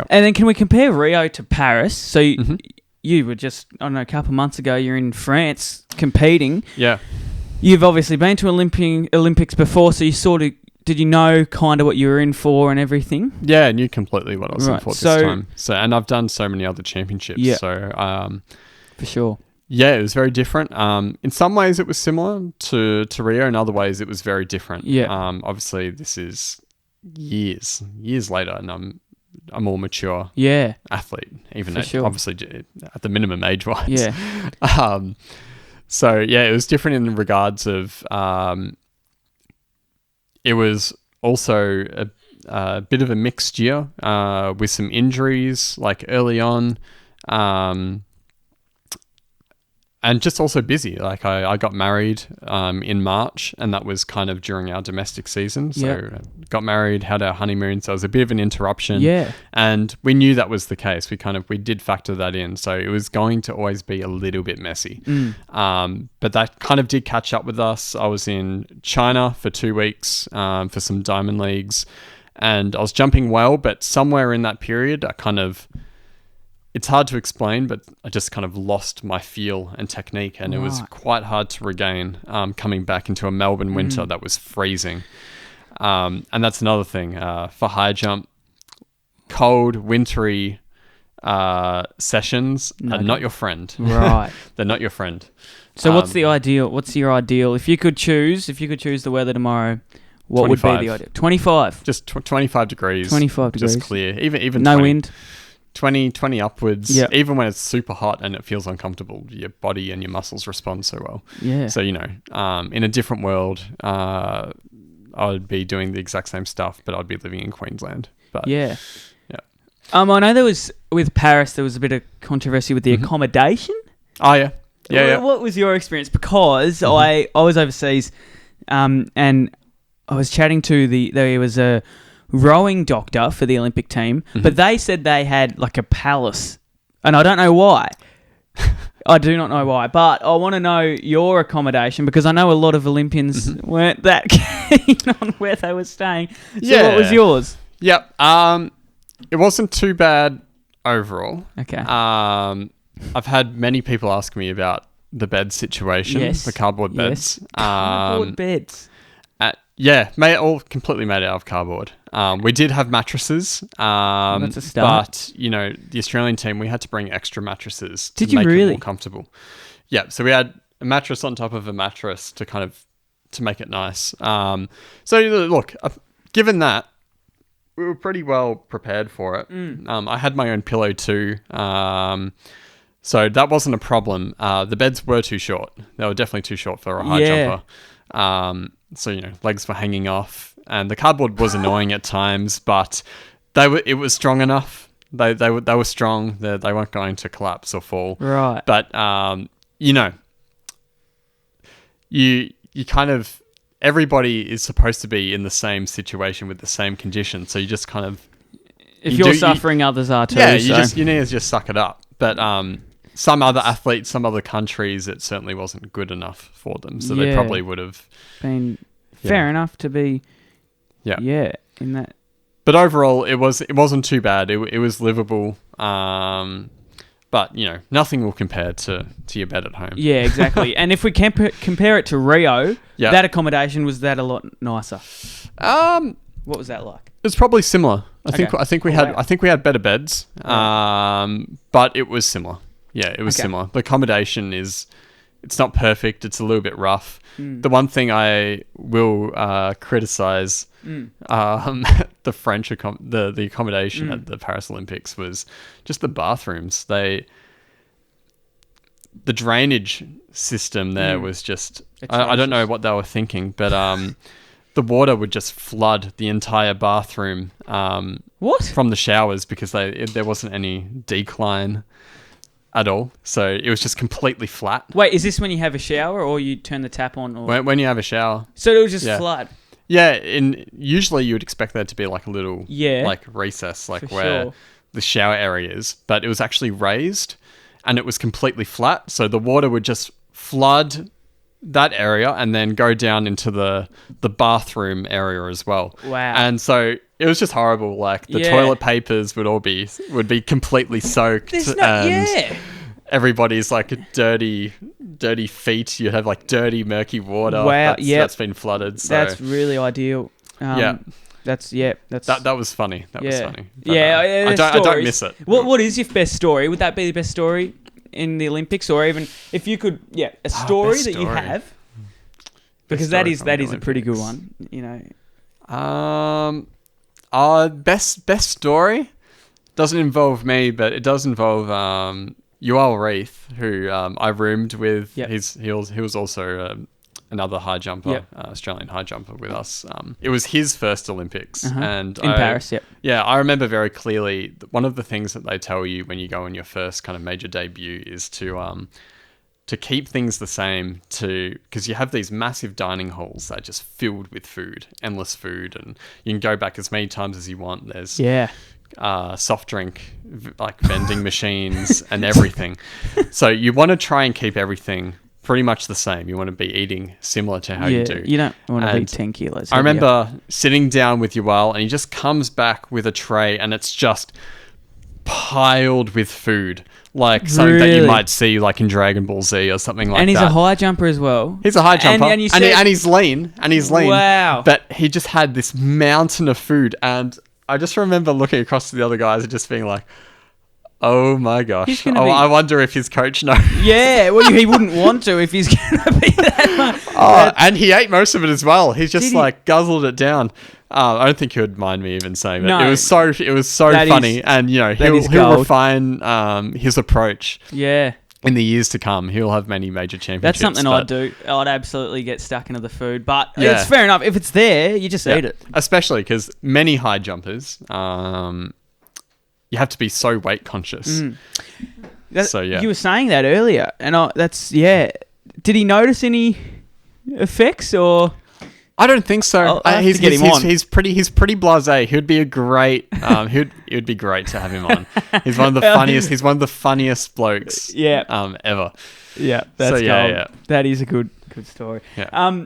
And then can we compare Rio to Paris? So you were just, I don't know, a couple of months ago, you're in France competing. Yeah. You've obviously been to Olympics before, so you sort of, did you know kind of what you were in for and everything? Yeah, I knew completely what I was in for this time. So, and I've done so many other championships. Yeah. So, for sure. Yeah, it was very different. In some ways, it was similar to Rio. In other ways, it was very different. Yeah. Obviously, this is years later, and I'm a more mature athlete, even obviously at the minimum age-wise. Yeah. So, yeah, it was different in regards of... it was also a bit of a mixed year with some injuries, like early on. And just also busy. Like I got married in March, and that was kind of during our domestic season. So got married, had our honeymoon. So it was a bit of an interruption. Yeah. And we knew that was the case. We did factor that in. So it was going to always be a little bit messy. But that kind of did catch up with us. I was in China for 2 weeks for some diamond leagues, and I was jumping well, but somewhere in that period, it's hard to explain, but I just kind of lost my feel and technique, and it was quite hard to regain coming back into a Melbourne winter that was freezing. And that's another thing. For high jump, cold, wintry sessions are not your friend. Right. They're not your friend. So what's the ideal? What's your ideal? If you could choose the weather tomorrow, what 25. would be the ideal? 25. Just 25 degrees. 25 degrees. Just clear. Even no 20. Wind. 20 upwards. Yep. Even when it's super hot and it feels uncomfortable, your body and your muscles respond so well. Yeah. So, in a different world, I would be doing the exact same stuff, but I'd be living in Queensland. But yeah. I know with Paris, there was a bit of controversy with the accommodation. Oh, yeah. Yeah. What was your experience? Because I was overseas, and I was chatting to there was a rowing doctor for the Olympic team, but they said they had like a palace, and I don't know why. I do not know why, but I want to know your accommodation, because I know a lot of Olympians weren't that keen on where they were staying. So what was yours? Yep. It wasn't too bad overall. Okay. I've had many people ask me about the bed situation, the cardboard beds. Cardboard beds. All completely made out of cardboard. We did have mattresses, That's a start. but the Australian team, we had to bring extra mattresses to Did you make really? it more comfortable. Yeah, so we had a mattress on top of a mattress to make it nice. So look, given that, we were pretty well prepared for it. I had my own pillow too, so that wasn't a problem. The beds were too short. They were definitely too short for a high jumper. So legs were hanging off, and the cardboard was annoying at times, but it was strong enough. They were strong. They weren't going to collapse or fall. Right. But you kind of, everybody is supposed to be in the same situation with the same conditions. So you just kind of, if you're suffering, others are too. Yeah, you need to just suck it up. But some other athletes, some other countries, it certainly wasn't good enough for them. So they probably would have been fair enough to be. Yeah. In that. But overall, it wasn't too bad. It was livable. But nothing will compare to your bed at home. Yeah, exactly. And if we compare it to Rio, that accommodation, was that a lot nicer? What was that like? It's probably similar. I think we had better beds. But it was similar. Yeah, it was similar. The accommodation it's not perfect. It's a little bit rough. The one thing I will criticize the French the accommodation at the Paris Olympics was just the bathrooms. The drainage system there was just, I don't know what they were thinking, but the water would just flood the entire bathroom. What? From the showers, because there wasn't any decline at all. So it was just completely flat. Wait, is this when you have a shower, or you turn the tap on? Or... When you have a shower. So it was just flood? Yeah, usually you would expect there to be like a little like recess, like where the shower area is. But it was actually raised, and it was completely flat. So the water would just flood that area and then go down into the bathroom area as well. Wow. And so it was just horrible. Like the Yeah. toilet papers would be completely soaked, and everybody's like dirty feet. You'd have like dirty, murky water. Wow, that's been flooded. So That's really ideal. yeah. That's That was funny. That was funny. But, yeah, I don't miss it. What is your best story? Would that be the best story in the Olympics, or even if you could, a story best that you story. have? Because Best that story is from a the pretty good Olympics. one. Best story doesn't involve me, but it does involve Yoel Reith, who I roomed with. Yep. He was also another high jumper, Yep. Australian high jumper with us. It was his first Olympics, and In Paris. Yep. Yeah, I remember very clearly. One of the things that they tell you when you go on your first kind of major debut is to keep things the same, because you have these massive dining halls that are just filled with food, endless food, and you can go back as many times as you want. There's soft drink like vending machines and everything. So you want to try and keep everything pretty much the same. You want to be eating similar to how you do. You don't want to be 10 kilos. I remember sitting down with Yoel, and he just comes back with a tray, and it's just piled with food. Like something that you might see like in Dragon Ball Z or something like that. And he's a high jumper as well. He's a high jumper. And he's lean. Wow. But he just had this mountain of food. And I just remember looking across to the other guys and just being like, oh my gosh. I wonder if his coach knows. Yeah, well, he wouldn't want to if he's going to be that much. And he ate most of it as well. He just guzzled it down. I don't think he would mind me even saying it. No. It was so funny, and he'll refine his approach. Yeah. In the years to come, he'll have many major championships. That's something I'd do. I'd absolutely get stuck into the food, but it's fair enough. If it's there, you just eat it. Especially because many high jumpers, you have to be so weight conscious. You were saying that earlier, and Did he notice any effects or? I don't think so. He's pretty blasé. He would be a great. It would be great to have him on. He's one of the funniest. He's one of the funniest blokes. Ever. Yeah, that's gold. That is a good story. Yeah.